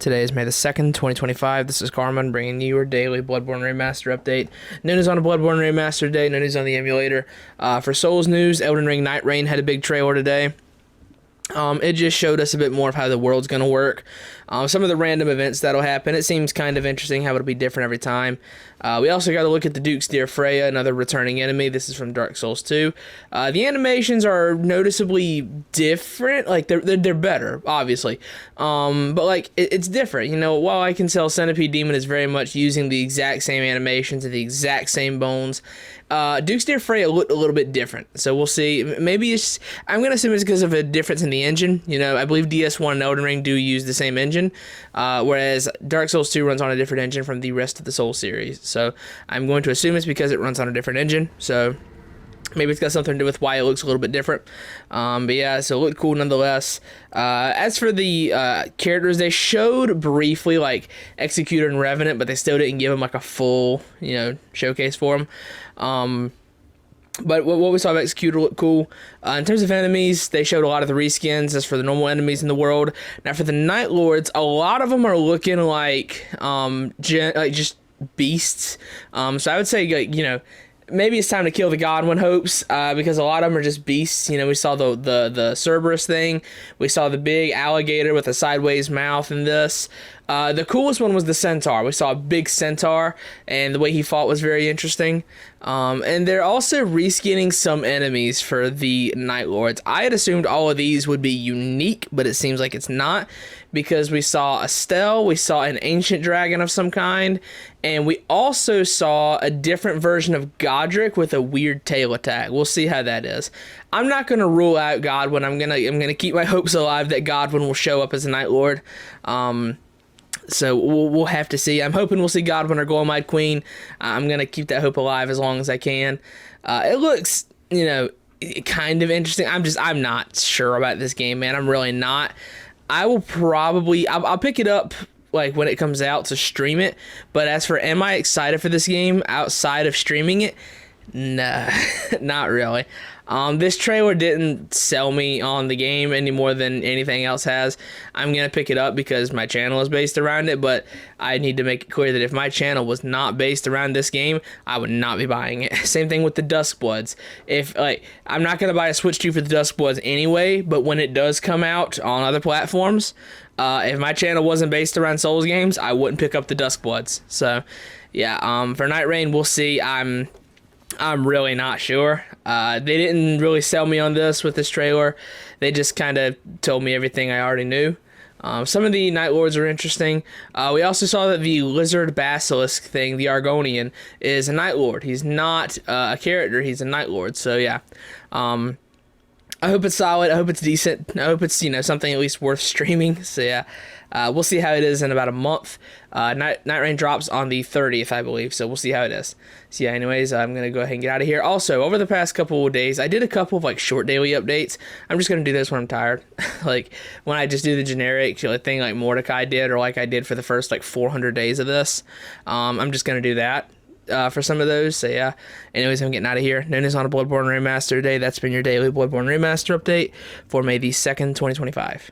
Today is May the 2nd, 2025. This is Carmen bringing you your daily Bloodborne Remaster update. No news on a Bloodborne Remaster day, no news on the emulator. For Souls news, Elden Ring Night Rain had a big trailer today. It just showed us a bit more of how the world's going to work. Some of the random events that'll happen. It seems kind of interesting how it'll be different every time. We also got to look at the Duke's Dear Freya, another returning enemy. This is from Dark Souls 2. The animations are noticeably different. Like, they're better, obviously. But, like, it's different. You know, while I can tell Centipede Demon is very much using the exact same animations and the exact same bones, Duke's Dear Freya looked a little bit different. So we'll see. Maybe it's... I'm going to assume it's because of a difference in the engine. You know, I believe DS1 and Elden Ring do use the same engine, whereas Dark Souls 2 runs on a different engine from the rest of the Souls series. So I'm going to assume it's because it runs on a different engine. So maybe it's got something to do with why it looks a little bit different. But yeah, so it looked cool nonetheless. As for the characters, they showed briefly like Executor and Revenant, but they still didn't give them like a full, you know, showcase for them. But what we saw of Executor looked cool. In terms of enemies, they showed a lot of the reskins as for the normal enemies in the world. Now for the Night Lords, a lot of them are looking like just beasts. So I would say, you know, maybe it's time to kill the Godwin hopes, because a lot of them are just beasts. You know, we saw the Cerberus thing. We saw the big alligator with a sideways mouth in this. The coolest one was the Centaur. We saw a big Centaur, and the way he fought was very interesting. And they're also reskinning some enemies for the Night Lords. I had assumed all of these would be unique, but it seems like it's not, because we saw a Stell, we saw an ancient dragon of some kind, and we also saw a different version of Godric with a weird tail attack. We'll see how that is. I'm not going to rule out Godwin. I'm gonna keep my hopes alive that Godwin will show up as a Night Lord. So we'll have to see. I'm hoping we'll see Godwin or Golemide Queen. I'm going to keep that hope alive as long as I can. It looks, you know, kind of interesting. I'm not sure about this game, man. I'm really not. I will probably, I'll pick it up like when it comes out to stream it. But as for am I excited for this game outside of streaming it? Nah, not really. This trailer didn't sell me on the game any more than anything else has. I'm going to pick it up because my channel is based around it, but I need to make it clear that if my channel was not based around this game, I would not be buying it. Same thing with the Duskbloods. If, like, I'm not going to buy a Switch 2 for the Duskbloods anyway, but when it does come out on other platforms, if my channel wasn't based around Souls games, I wouldn't pick up the Duskbloods. So, yeah, for Night Rain, we'll see. I'm really not sure. They didn't really sell me on this with this trailer. They just kind of told me everything I already knew. Some of the Night Lords are interesting. We also saw that the Lizard Basilisk thing, the Argonian, is a Night Lord. He's not a character, he's a Night Lord. So yeah. I hope it's solid. I hope it's decent. I hope it's, you know, something at least worth streaming. So yeah, we'll see how it is in about a month. Night Rain drops on the 30th, I believe. So we'll see how it is. So yeah, anyways, I'm going to go ahead and get out of here. Also, over the past couple of days, I did a couple of like short daily updates. I'm just going to do this when I'm tired. Like when I just do the generic thing like Mordecai did, or like I did for the first like 400 days of this. I'm just going to do that. For some of those, so yeah. Anyways, I'm getting out of here. No news on a Bloodborne Remaster day. That's been your daily Bloodborne Remaster update for May the 2nd, 2025.